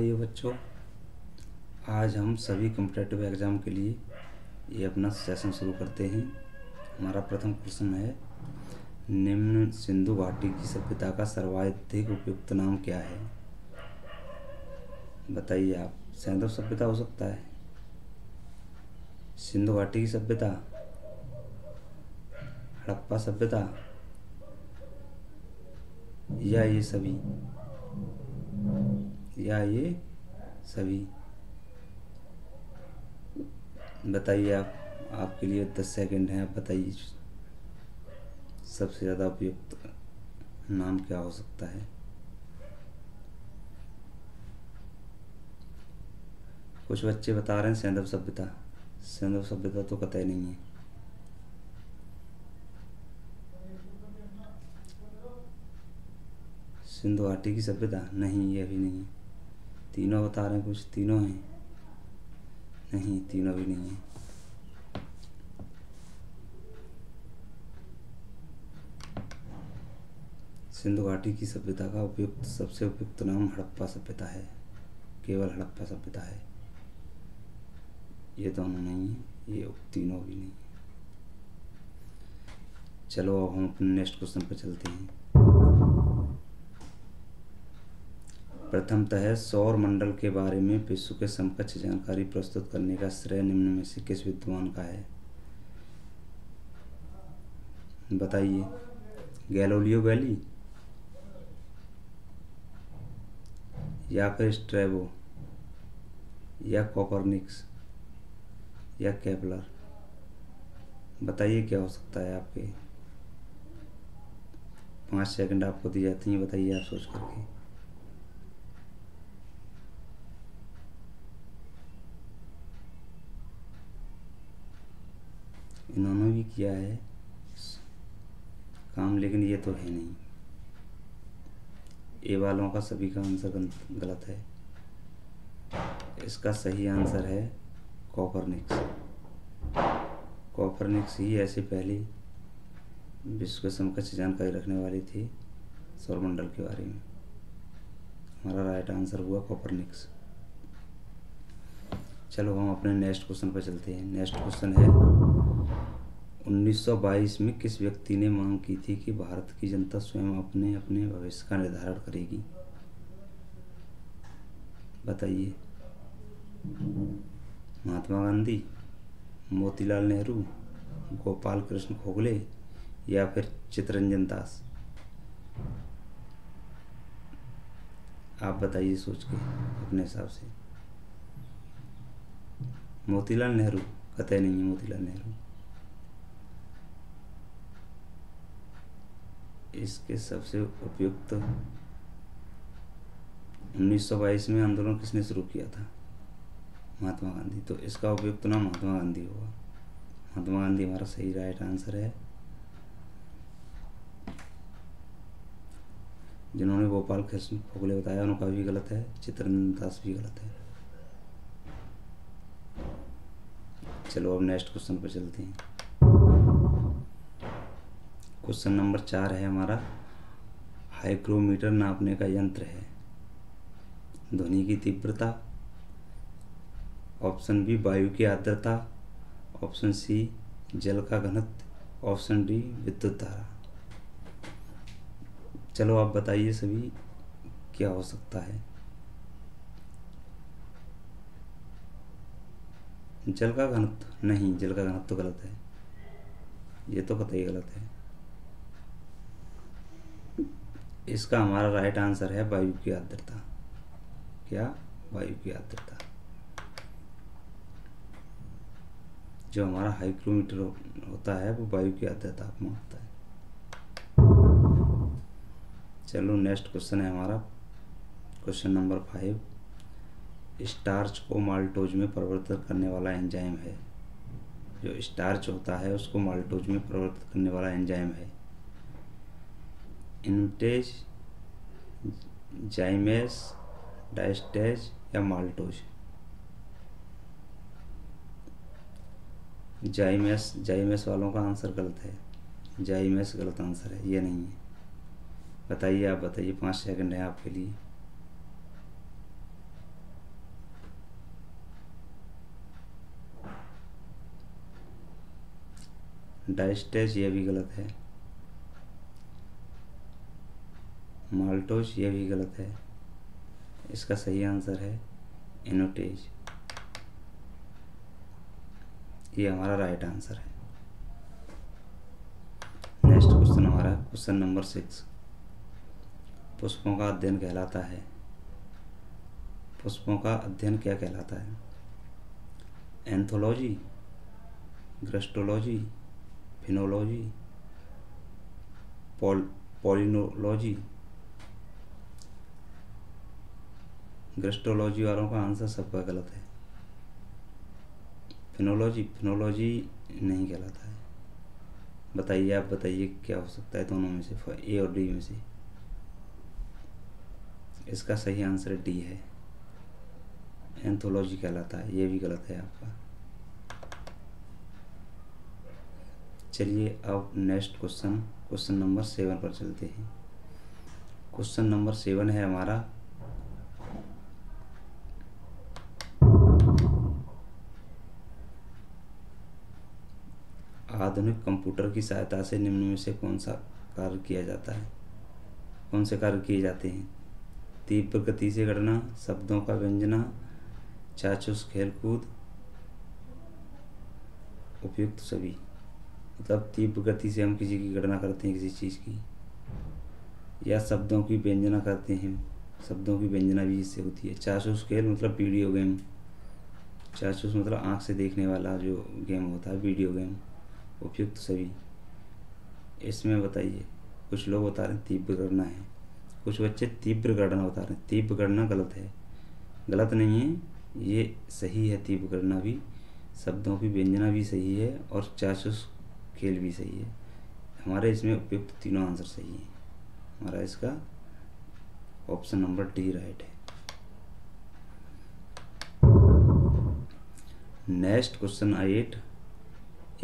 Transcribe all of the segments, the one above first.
भाइयों बच्चों, आज हम सभी कॉम्पिटिटिव एग्ज़ाम के लिए ये अपना सेशन शुरू करते हैं। हमारा प्रथम क्वेश्चन है, निम्न सिंधु घाटी की सभ्यता का सर्वाधिक उपयुक्त नाम क्या है? बताइए आप। सैंधव सभ्यता हो सकता है, सिंधु घाटी की सभ्यता, हड़प्पा सभ्यता, या ये सभी, बताइए आप। आपके लिए 10 सेकंड हैं, आप बताइए सबसे ज़्यादा उपयुक्त नाम क्या हो सकता है। कुछ बच्चे बता रहे हैं सैंधव सभ्यता। सैंधव सभ्यता तो कतई नहीं है। सिंधु घाटी की सभ्यता नहीं, ये भी नहीं है। तीनों बता रहे हैं, कुछ तीनों हैं, नहीं तीनों भी नहीं है। सिंधु घाटी की सभ्यता का सबसे उपयुक्त नाम हड़प्पा सभ्यता है, केवल हड़प्पा सभ्यता है। ये दोनों नहीं है, ये तीनों भी नहीं है। चलो अब हम अपने नेक्स्ट क्वेश्चन पर चलते हैं। प्रथमतः सौर मंडल के बारे में विश्व के समकक्ष जानकारी प्रस्तुत करने का श्रेय निम्न में से किस विद्वान का है? बताइए। गैलीलियो गैली, या फिर स्ट्रैबो, या कोपरनिकस, या केपलर। बताइए क्या हो सकता है आपके। 5 सेकंड आपको दी जाती हैं, बताइए आप सोच करके। इन्होंने भी किया है काम, लेकिन ये तो है नहीं। ए वालों का सभी का आंसर गलत है। इसका सही आंसर है कोपरनिकस। कोपरनिकस ही ऐसे पहले विश्व के समकक्ष जानकारी रखने वाली थी सौरमंडल के बारे में। हमारा राइट आंसर हुआ कोपरनिकस। चलो हम अपने नेक्स्ट क्वेश्चन पर चलते हैं। नेक्स्ट क्वेश्चन है, 1922 में किस व्यक्ति ने मांग की थी कि भारत की जनता स्वयं अपने अपने भविष्य का निर्धारण करेगी? बताइए। महात्मा गांधी, मोतीलाल नेहरू, गोपाल कृष्ण गोखले, या फिर चित्तरंजन दास। आप बताइए सोच के अपने हिसाब से। मोतीलाल नेहरू कतई नहीं है। मोतीलाल नेहरू इसके सबसे उपयुक्त, 1922 में आंदोलन किसने शुरू किया था? महात्मा गांधी। तो इसका उपयुक्त नाम महात्मा गांधी होगा। महात्मा गांधी हमारा सही राइट आंसर है। जिन्होंने गोपाल कृष्ण गोखले बताया उनका भी गलत है, चित्तरंजन दास भी गलत है। चलो अब नेक्स्ट क्वेश्चन पर चलते हैं। क्वेश्चन नंबर 4 है हमारा, हाइग्रोमीटर नापने का यंत्र है। ध्वनि की तीव्रता, ऑप्शन बी वायु की आर्द्रता, ऑप्शन सी जल का घनत्व, ऑप्शन डी विद्युत धारा। चलो आप बताइए सभी क्या हो सकता है। जल का घनत्व नहीं, जल का घनत्व गलत है, ये तो कतई गलत है। इसका हमारा राइट आंसर है वायु की आर्द्रता। क्या? वायु की आर्द्रता। जो हमारा हाइग्रोमीटर होता है वो वायु की आर्द्रता मापता है। चलो नेक्स्ट क्वेश्चन है हमारा, क्वेश्चन नंबर 5, स्टार्च को माल्टोज में परिवर्तित करने वाला एंजाइम है। जो स्टार्च होता है उसको माल्टोज में परिवर्तित करने वाला एंजाइम है। इनटेज, जाइमेस, डाइस्टेज, या माल्टोज। जाइमेस वालों का आंसर गलत है। जाइमेस गलत आंसर है, ये नहीं है। बताइए आप बताइए, 5 सेकंड है आपके लिए। डाइस्टेज ये भी गलत है। माल्टोज ये भी गलत है। इसका सही आंसर है इनोटेज। ये हमारा राइट आंसर है। नेक्स्ट क्वेश्चन हमारा क्वेश्चन नंबर 6। पुष्पों का अध्ययन कहलाता है। पुष्पों का अध्ययन क्या कहलाता है? एंथोलॉजी, ग्रस्टोलॉजी, फिनोलॉजी, पॉलिनोलॉजी। ग्रस्टोलॉजी वालों का आंसर सबका गलत है। फिनोलॉजी नहीं कहलाता है। बताइए, आप बताइए क्या हो सकता है दोनों में से, ए और डी में से। इसका सही आंसर डी है, एंथोलॉजी कहलाता है। ये भी गलत है आपका। चलिए अब नेक्स्ट क्वेश्चन नंबर 7 पर चलते हैं। क्वेश्चन नंबर 7 है हमारा, आधुनिक कंप्यूटर की सहायता से निम्न में से कौन सा कार्य किया जाता है? कौन से कार्य किए जाते हैं? तीव्र गति से गणना, शब्दों का व्यंजना, चाक्षुष खेलकूद, उपयुक्त सभी। मतलब तीव्र गति से हम किसी की गणना करते हैं किसी चीज़ की, या शब्दों की व्यंजना करते हैं। शब्दों की व्यंजना भी इससे होती है। चाक्षुष खेल मतलब वीडियो गेम। चाक्षुष मतलब आँख से देखने वाला जो गेम होता है, वीडियो गेम। उपयुक्त सभी। इसमें बताइए, कुछ लोग बता रहे हैं तीव्र गणना है, कुछ बच्चे तीव्र गणना बता रहे हैं। तीव्र गणना गलत है, गलत नहीं है, ये सही है। तीव्र गणना भी, शब्दों की व्यंजना भी सही है, और चाक्षुष खेल भी सही है। हमारे इसमें उपयुक्त तीनों आंसर सही है। हमारा इसका ऑप्शन नंबर डी राइट है। Next question 8।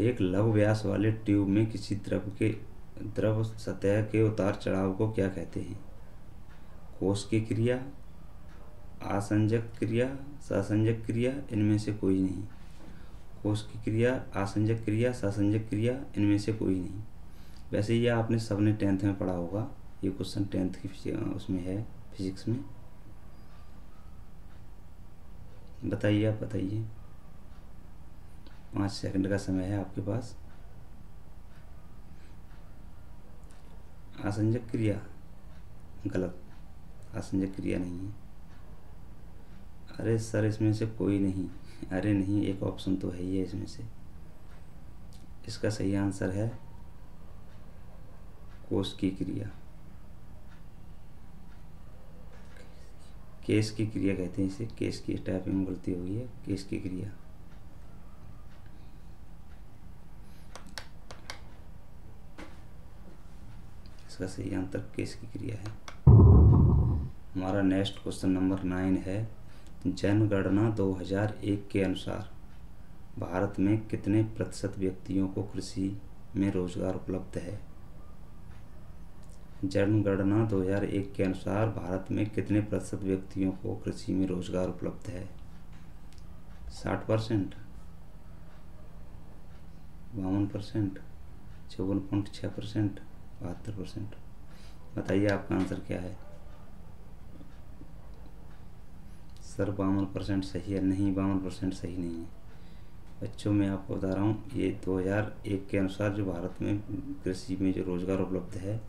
एक लघु व्यास वाले ट्यूब में किसी द्रव सतह के उतार चढ़ाव को क्या कहते हैं? कोश की क्रिया, आसंजक क्रिया, सासंजक क्रिया, इनमें से कोई नहीं। कोश की क्रिया, आसंजक क्रिया, सासंजक क्रिया, इनमें से कोई नहीं। वैसे ये आपने सबने 10th में पढ़ा होगा। ये क्वेश्चन 10th की उसमें है, फिजिक्स में। बताइए, आप बताइए। 5 सेकंड का समय है आपके पास। आसंजक क्रिया गलत, आसंजक क्रिया नहीं है। अरे सर, इसमें से कोई नहीं। अरे नहीं, एक ऑप्शन तो है ही है इसमें से। इसका सही आंसर है कोश की क्रिया। केश की क्रिया कहते हैं इसे। केश की टाइपिंग में गलती हुई है, केश की क्रिया। इसका सही आंसर केश की क्रिया है। हमारा नेक्स्ट क्वेश्चन नंबर 9 है। जनगणना 2001 के अनुसार भारत में कितने प्रतिशत व्यक्तियों को कृषि में रोजगार उपलब्ध है? जनगणना 2001 के अनुसार भारत में कितने प्रतिशत व्यक्तियों को कृषि में रोजगार उपलब्ध है? 60%, 52%, 54.6%, 72%। बताइए आपका आंसर क्या है? सर 52% सही है। नहीं, 52% सही नहीं है बच्चों। मैं आपको बता रहा हूँ, ये 2001 के अनुसार जो भारत में कृषि में जो रोजगार उपलब्ध है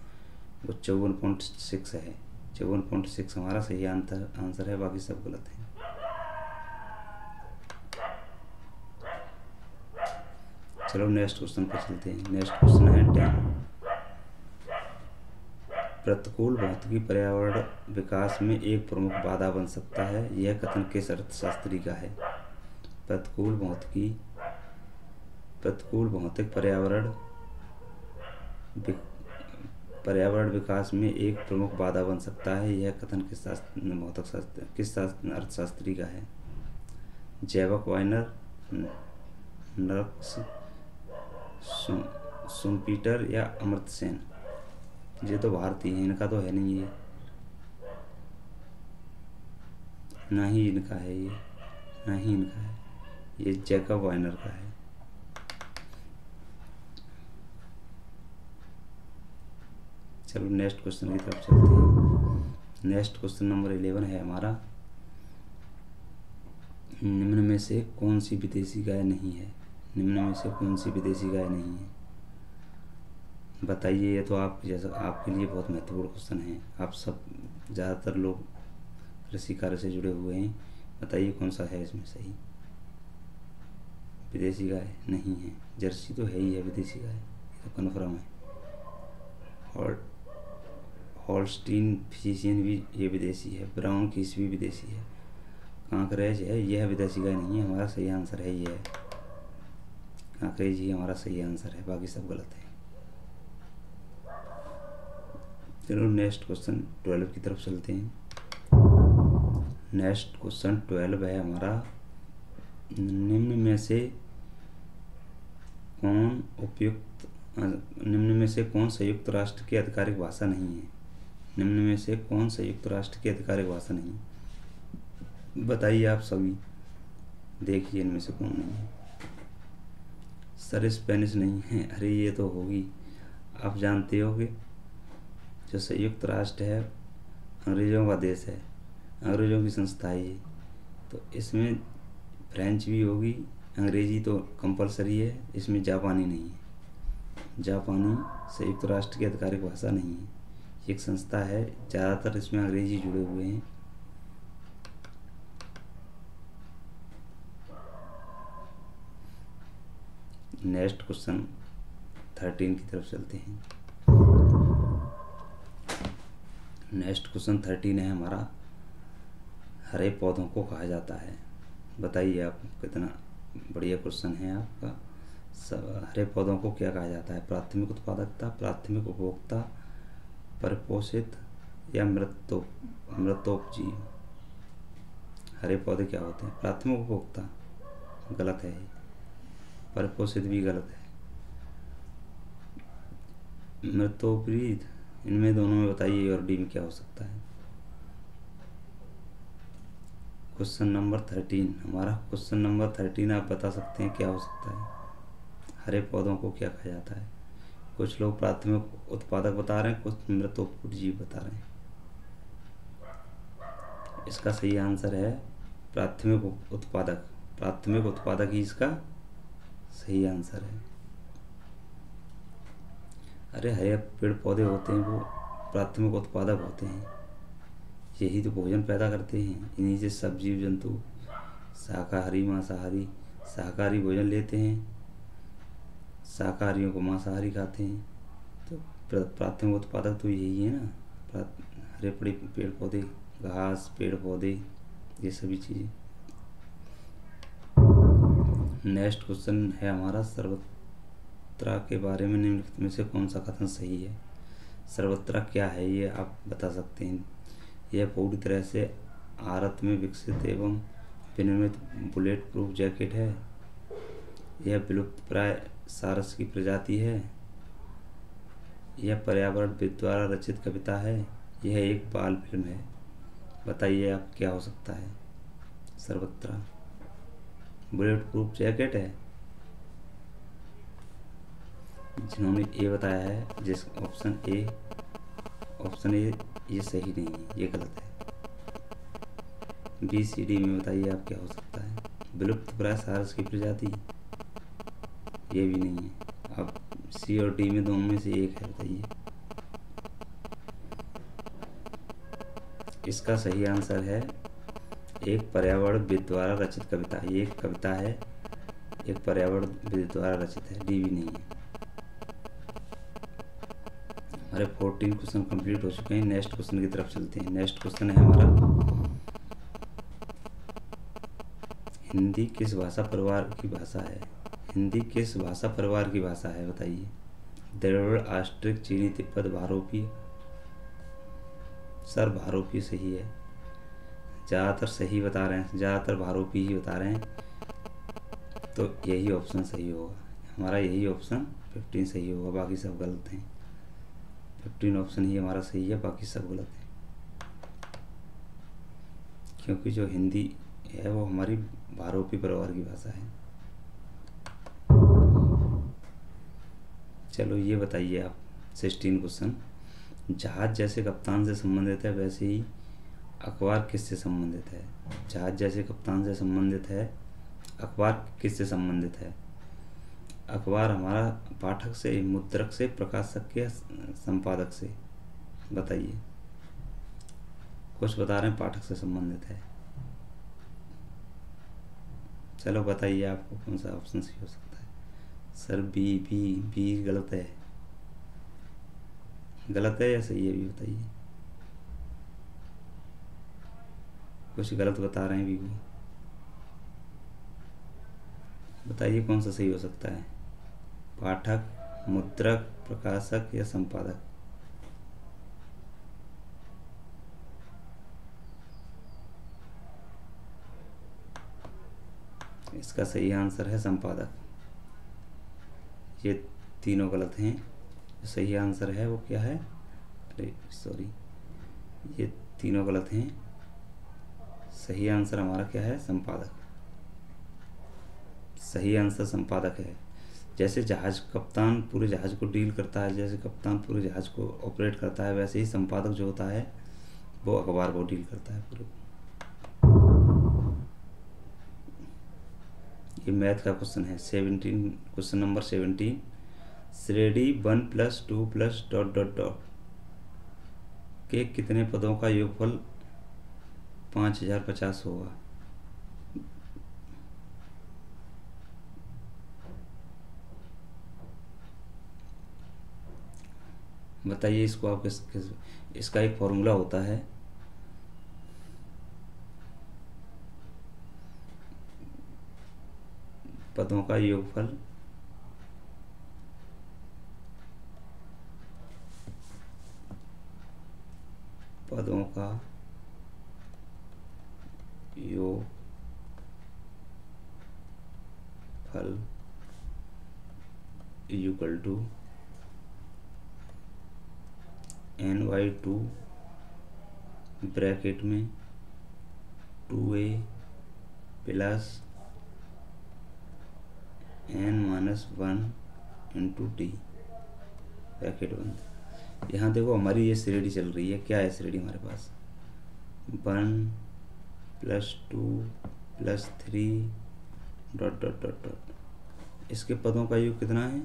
वो 54.6 है। 54.6 हमारा सही आंसर है, बाकी सब गलत है। चलो नेक्स्ट क्वेश्चन पर चलते हैं। नेक्स्ट क्वेश्चन है 10। प्रतिकूल भौतिकी पर्यावरण विकास में एक प्रमुख बाधा बन सकता है, यह कथन किस अर्थशास्त्री का है? प्रतिकूल भौतिक पर्यावरण विकास में एक प्रमुख बाधा बन सकता है, यह कथन किस अर्थशास्त्री का है? जैवक वाइनर, नर्क्स, शुम्पीटर या अमर्त्य सेन? ये तो भारतीय है, इनका तो है नहीं ये, ना ही इनका है ये, ना ही इनका है। ये जैकब वाइनर का है। चलो नेक्स्ट क्वेश्चन की तरफ चलते हैं। नेक्स्ट क्वेश्चन नंबर 11 है हमारा, निम्न में से कौन सी विदेशी गाय नहीं है? निम्न में से कौन सी विदेशी गाय नहीं है बताइए। ये तो आप जैसा आपके लिए बहुत महत्वपूर्ण क्वेश्चन है। आप सब ज़्यादातर लोग कृषि कार्य से जुड़े हुए हैं। बताइए कौन सा है इसमें सही। विदेशी गाय नहीं है। जर्सी तो है ही है विदेशी गाय, ये तो कन्फर्म है। और हॉल्स्टीन फ्रीजियन भी ये विदेशी है। ब्राउन कीस भी विदेशी है। कांकरेज है, यह विदेशी गाय नहीं है। हमारा सही आंसर है ये है कांकरेज ही हमारा सही आंसर है, बाकी सब गलत है। चलो नेक्स्ट क्वेश्चन 12 की तरफ चलते हैं। नेक्स्ट क्वेश्चन 12 है हमारा, निम्न में से कौन संयुक्त राष्ट्र की आधिकारिक भाषा नहीं है? निम्न में से कौन संयुक्त राष्ट्र की आधिकारिक भाषा नहीं है बताइए आप सभी। देखिए इनमें से कौन नहीं है। सर स्पेनिश नहीं है। अरे ये तो होगी, आप जानते हो कि जो संयुक्त राष्ट्र है अंग्रेज़ों का देश है, अंग्रेज़ों की संस्था है ये, तो इसमें फ्रेंच भी होगी, अंग्रेजी तो कंपलसरी है, इसमें जापानी नहीं है। जापानी संयुक्त राष्ट्र की आधिकारिक भाषा नहीं है। एक संस्था है, ज़्यादातर इसमें अंग्रेजी जुड़े हुए हैं। नेक्स्ट क्वेश्चन 13 की तरफ चलते हैं। नेक्स्ट क्वेश्चन 13 है हमारा, हरे पौधों को कहा जाता है। बताइए आप, कितना बढ़िया क्वेश्चन है आपका। हरे पौधों को क्या कहा जाता है? प्राथमिक उत्पादकता, प्राथमिक उपभोक्ता, परिपोषित या मृतोपजीव। हरे पौधे क्या होते हैं? प्राथमिक उपभोक्ता गलत है, परिपोषित भी गलत है, मृतोपजीव, इनमें दोनों में बताइए और डी में क्या हो सकता है। क्वेश्चन नंबर 13 हमारा, क्वेश्चन नंबर 13 आप बता सकते हैं क्या हो सकता है? हरे पौधों को क्या कहा जाता है? कुछ लोग प्राथमिक उत्पादक बता रहे हैं, कुछ मृतोपजीव बता रहे हैं। इसका सही आंसर है प्राथमिक उत्पादक। प्राथमिक उत्पादक ही इसका सही आंसर है। अरे हरे पेड़ पौधे होते हैं वो प्राथमिक उत्पादक होते हैं, यही तो भोजन पैदा करते हैं। इन्हीं से सब जीव जंतु शाकाहारी मांसाहारी, शाकाहारी भोजन लेते हैं, शाकाहारियों को मांसाहारी खाते हैं। तो प्राथमिक उत्पादक तो यही है ना, हरे पेड़ पौधे, घास, पेड़ पौधे, ये सभी चीज़ें। नेक्स्ट क्वेश्चन है हमारा, सर्वत्र के बारे में निम्नलिखित में से कौन सा कथन सही है? सर्वत्र क्या है ये आप बता सकते हैं। यह पूरी तरह से भारत में विकसित एवं विनिर्मित बुलेट प्रूफ जैकेट है। यह विलुप्तप्राय सारस की प्रजाति है। यह पर्यावरणविद द्वारा रचित कविता है। यह एक बाल फिल्म है। बताइए आप क्या हो सकता है? सर्वत्र बुलेट प्रूफ जैकेट है। जिन्होंने ए बताया है, जिस ऑप्शन ए ये सही नहीं है, ये गलत है। बी सी डी में बताइए आप क्या हो सकता है? विलुप्तप्राय सारस की प्रजाति, ये भी नहीं है। अब सी और डी में दोनों में से एक है, बताइए। इसका सही आंसर है एक पर्यावरणविद द्वारा रचित कविता। ये एक कविता है, एक पर्यावरणविद द्वारा रचित है। डी भी नहीं है। हमारे 14 क्वेश्चन कंप्लीट हो चुके हैं। नेक्स्ट क्वेश्चन की तरफ चलते हैं। नेक्स्ट क्वेश्चन है हमारा, हिंदी किस भाषा परिवार की भाषा है? हिंदी किस भाषा परिवार की भाषा है बताइए। द्रविड़, ऑस्ट्रिक, चीनी, तिब्बत, भारोपी। सर भारोपी सही है, ज़्यादातर सही बता रहे हैं, ज़्यादातर भारोपी ही बता रहे हैं, तो यही ऑप्शन सही होगा हमारा। यही ऑप्शन 15 सही होगा, बाकी सब गलत हैं। 15 ऑप्शन ही हमारा सही है, बाकी सब गलत है। क्योंकि जो हिंदी है वो हमारी भारोपी परिवार की भाषा है। चलो ये बताइए आप 16 क्वेश्चन, जहाज जैसे कप्तान से संबंधित है वैसे ही अखबार किससे संबंधित है? जहाज जैसे कप्तान से संबंधित है, अखबार किससे संबंधित है? अखबार हमारा पाठक से, मुद्रक से, प्रकाशक या संपादक से? बताइए। कुछ बता रहे हैं पाठक से संबंधित है। चलो बताइए आपको कौन सा ऑप्शन सही हो सकता है। सर बी गलत है। गलत है या सही है भी बताइए। कुछ गलत बता रहे हैं बी को। बताइए कौन सा सही हो सकता है। पाठक, मुद्रक, प्रकाशक या संपादक? इसका सही आंसर है संपादक। ये तीनों गलत हैं। जो सही आंसर है वो क्या है? अरे सॉरी, ये तीनों गलत हैं। सही आंसर हमारा क्या है? संपादक। सही आंसर संपादक है। जैसे जहाज कप्तान पूरे जहाज को डील करता है, जैसे कप्तान पूरे जहाज को ऑपरेट करता है, वैसे ही संपादक जो होता है वो अखबार को डील करता है पूरे। ये मैथ का क्वेश्चन है 17, क्वेश्चन नंबर 17। श्रेणी 1 + 2 + ... के कितने पदों का योगफल 5050 होगा? बताइए इसको आप इसका एक फॉर्मूला होता है। पदों का योगफल पदों का योगफल इक्वल टू n/2 ब्रैकेट में 2a plus n-1 into T bracket बंद। यहाँ देखो हमारी ये श्रेणी चल रही है। क्या है श्रेणी हमारे पास? 1 + 2 + 3 ... इसके पदों का योग कितना है?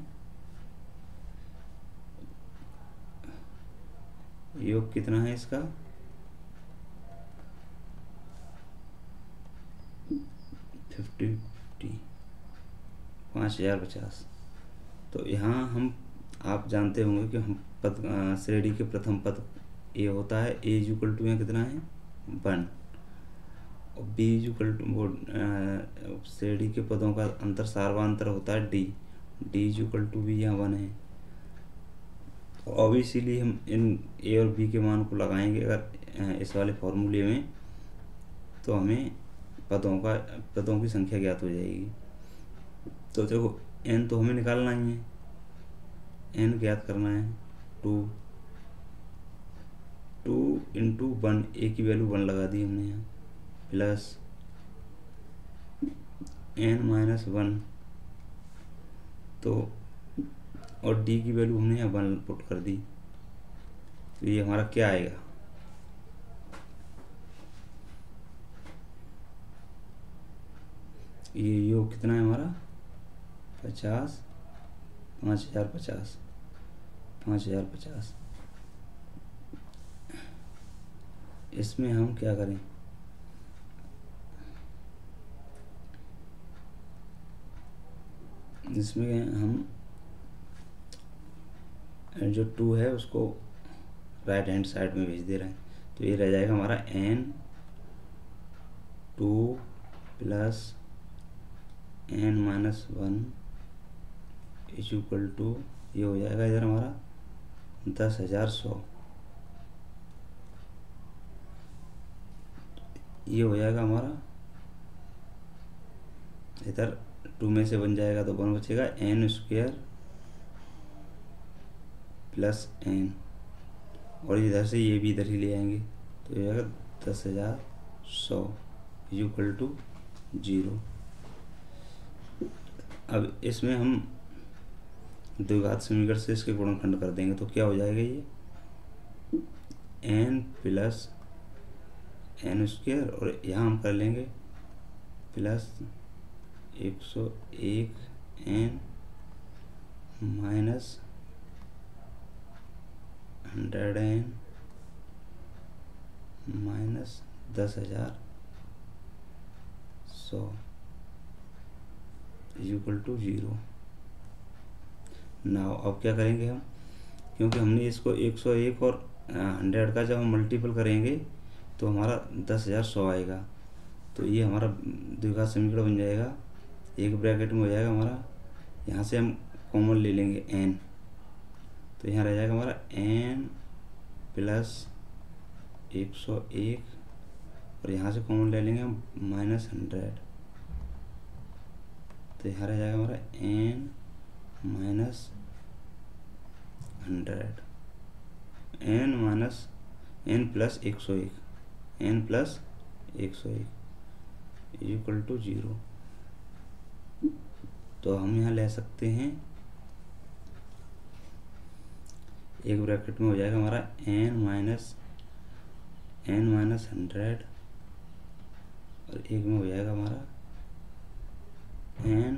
योग कितना है इसका? 5050। तो यहाँ हम, आप जानते होंगे कि हम पद श्रेणी के प्रथम पद ए होता है। ए इक्वल टू यहाँ कितना है? 1। और बी इक्वल टू वो श्रेणी के पदों का अंतर सार्वंतर होता है डी इक्वल टू बी, यहाँ 1 है। और इसीलिए हम इन ए और बी के मान को लगाएंगे अगर इस वाले फॉर्मूले में, तो हमें पदों की संख्या ज्ञात हो जाएगी। तो देखो एन तो हमें निकालना ही है, एन ज्ञात करना है। 2 इंटू 1, ए की वैल्यू 1 लगा दी हमने यहाँ, प्लस n-1, तो और डी की वैल्यू हमने यहाँ 1 पुट कर दी। तो ये हमारा क्या आएगा? ये योग कितना है हमारा? 5050। इसमें हम क्या करें? इसमें हम जो 2 है उसको राइट हैंड साइड में भेज दे रहे हैं। तो ये रह जाएगा हमारा n2 + n-1 इक्वल टू, ये हो जाएगा इधर हमारा 10,100। ये हो जाएगा हमारा, इधर 2 में से बन जाएगा तो 1 बचेगा, n² + n, और इधर से ये भी इधर ही ले आएंगे तो ये आएगा 10,100 इक्वल टू 0। अब इसमें हम द्विघात समीकरण से इसके गुणनखंड कर देंगे तो क्या हो जाएगा? ये एन प्लस एन स्क्वायर, और यहाँ हम कर लेंगे plus 101 n minus 100 n minus 10,100 equal to 0। Now अब क्या करेंगे हम, क्योंकि हमने इसको 101 और 100 का जब हम मल्टीपल करेंगे तो हमारा 10,100 आएगा। तो ये हमारा द्विघात समीकरण बन जाएगा, एक ब्रैकेट में हो जाएगा हमारा, यहाँ से हम कॉमन ले लेंगे n, तो यहाँ रह जाएगा हमारा n प्लस 101, और यहाँ से कॉमन ले लेंगे हम माइनस 100, तो यहाँ रह जाएगा हमारा n minus 100, n minus n plus 101, n plus 101 equal to 0। तो हम यहाँ ले सकते हैं, एक ब्रैकेट में हो जाएगा हमारा n माइनस 100, और एक में हो जाएगा हमारा n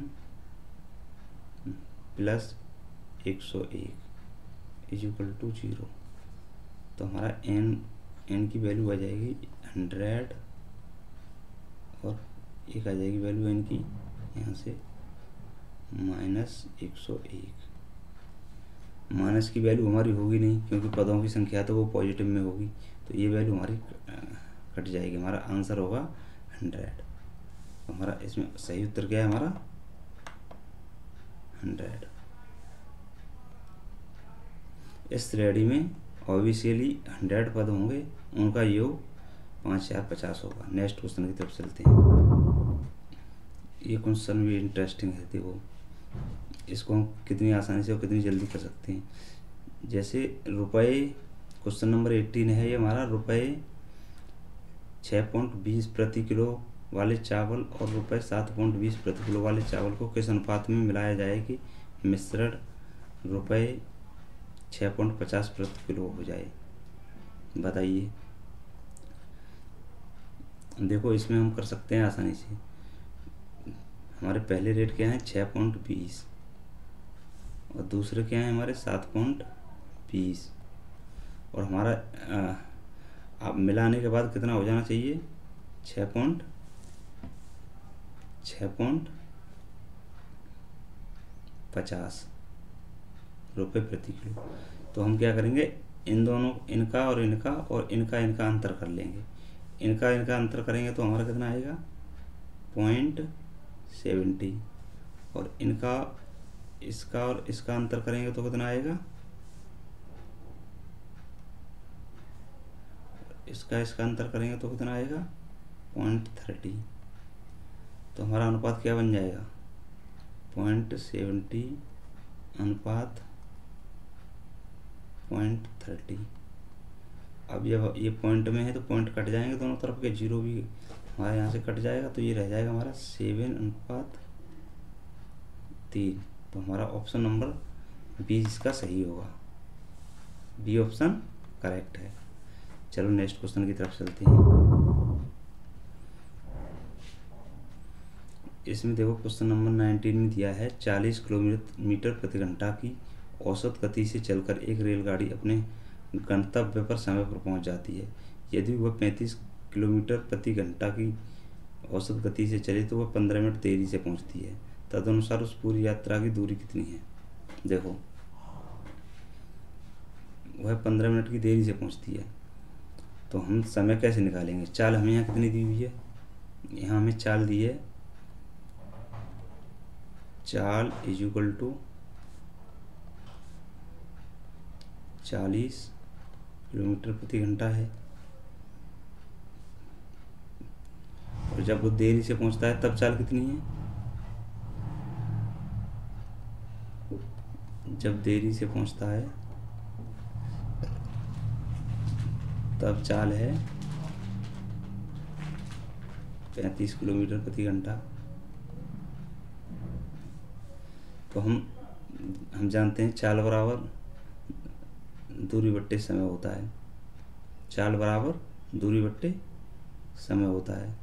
प्लस 101 इक्वल टू 0। तो हमारा n की वैल्यू आ जाएगी 100, और एक आ जाएगी वैल्यू n की यहाँ से माइनस 101। माइनस की वैल्यू हमारी होगी नहीं, क्योंकि पदों की संख्या तो वो पॉजिटिव में होगी, तो ये वैल्यू हमारी कट जाएगी। हमारा आंसर होगा 100। हमारा इसमें सही उत्तर क्या है, हमारा 100। इस श्रेणी में ऑब्वियसली 100 पद होंगे, उनका योग 5,450 होगा। नेक्स्ट क्वेश्चन की तरफ चलते हैं। ये क्वेश्चन भी इंटरेस्टिंग है, देखो इसको हम कितनी आसानी से और कितनी जल्दी कर सकते हैं। जैसे रुपए, क्वेश्चन नंबर 18 है ये हमारा, रुपए 6.20 प्रति किलो वाले चावल और रुपए 7.20 प्रति किलो वाले चावल को किस अनुपात में मिलाया जाए कि मिश्रण रुपए 6.50 प्रति किलो हो जाए, बताइए। देखो इसमें हम कर सकते हैं आसानी से। हमारे पहले रेट क्या है 6.20, और दूसरे क्या है हमारे 7.20, और हमारा अब मिलाने के बाद कितना हो जाना चाहिए 6.50 रुपये प्रति किलो। तो हम क्या करेंगे, इन दोनों, इनका और इनका और इनका अंतर कर लेंगे। इनका अंतर करेंगे तो हमारा कितना आएगा 0.70, और इनका, इसका और इसका अंतर करेंगे तो कितना आएगा, इसका अंतर करेंगे तो कितना आएगा 0.30। तो हमारा अनुपात क्या बन जाएगा 0.70 अनुपात 0.30। अब जब ये पॉइंट में है तो पॉइंट कट जाएंगे, दोनों तरफ के जीरो भी हमारे यहाँ से कट जाएगा, तो ये रह जाएगा हमारा 7:3। तो हमारा ऑप्शन नंबर बी इसका सही होगा, बी ऑप्शन करेक्ट है। चलो नेक्स्ट क्वेश्चन की तरफ चलते हैं। इसमें देखो क्वेश्चन नंबर 19 में दिया है 40 किलोमीटर प्रति घंटा की औसत गति से चलकर एक रेलगाड़ी अपने गंतव्य पर समय पर पहुंच जाती है। यदि वह 35 किलोमीटर प्रति घंटा की औसत गति से चले तो वह 15 मिनट देरी से पहुंचती है। तदनुसार उस पूरी यात्रा की दूरी कितनी है। देखो वह 15 मिनट की देरी से पहुंचती है, तो हम समय कैसे निकालेंगे। चाल हमें यहाँ कितनी दी हुई है, यहाँ हमें चाल दी है, चाल इज इक्वल टू 40 किलोमीटर प्रति घंटा है, और जब वो देरी से पहुंचता है तब चाल कितनी है, जब देरी से पहुंचता है तब चाल है 35 किलोमीटर प्रति घंटा। तो हम जानते हैं चाल बराबर दूरी बट्टे समय होता है। चाल बराबर दूरी बट्टे समय होता है।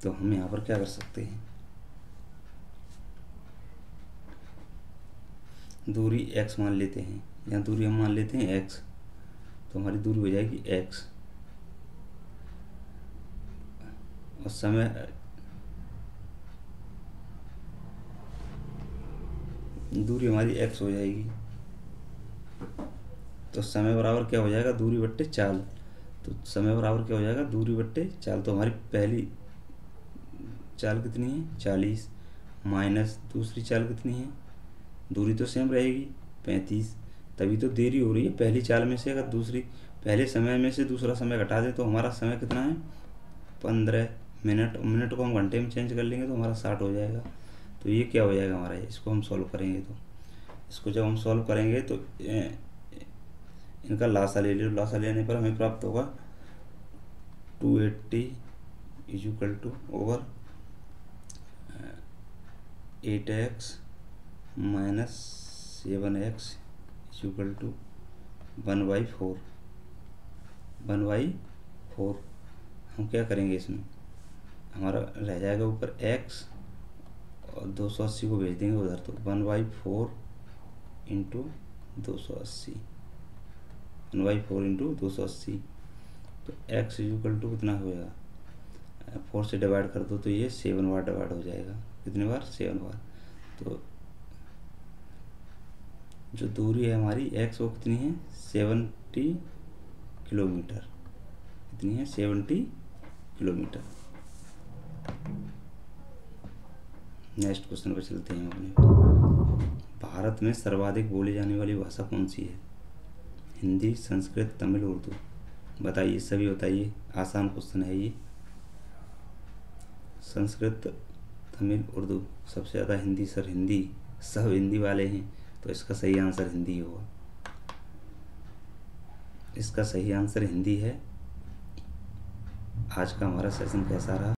तो हम यहाँ पर क्या कर सकते हैं, दूरी x मान लेते हैं, यहाँ दूरी हम मान लेते हैं x, तो हमारी दूरी हो जाएगी x और समय दूरी हमारी x हो जाएगी। तो समय बराबर क्या हो जाएगा, दूरी बट्टे चाल। तो समय बराबर क्या हो जाएगा, दूरी बट्टे चाल। तो हमारी पहली चाल कितनी है 40 माइनस दूसरी चाल कितनी है, दूरी तो सेम रहेगी 35, तभी तो देरी हो रही है। पहली चाल में से अगर दूसरी पहले समय में से दूसरा समय घटा दें तो हमारा समय कितना है 15 मिनट। मिनट को हम घंटे में चेंज कर लेंगे तो हमारा 60 हो जाएगा। तो ये क्या हो जाएगा हमारा, इसको हम सॉल्व करेंगे तो इसको जब हम सॉल्व करेंगे तो इनका लासा ले लो। लासा लेने पर हमें प्राप्त होगा 280 equal to over 8x minus 7x equal to 1/4। 1/4 हम क्या करेंगे, इसमें हमारा रह जाएगा ऊपर x और 280 को भेज देंगे उधर। तो 1/4 इंटू 280, 1/4 इंटू 280। तो x इक्वल टू कितना होएगा, 4 से डिवाइड कर दो तो ये 7 बार डिवाइड हो जाएगा। कितनी बार, 7 बार। तो जो दूरी है हमारी x वो कितनी है 70 किलोमीटर। कितनी है 70 किलोमीटर। नेक्स्ट क्वेश्चन पर चलते हैं अपने। भारत में सर्वाधिक बोली जाने वाली भाषा कौन सी है, हिंदी, संस्कृत, तमिल, उर्दू। बताइए, सभी बताइए, आसान क्वेश्चन है ये। संस्कृत, तमिल, उर्दू, सबसे ज़्यादा हिंदी। सर हिंदी, सब हिंदी वाले हैं, तो इसका सही आंसर हिंदी होगा। इसका सही आंसर हिंदी है। आज का हमारा सेशन कैसा रहा?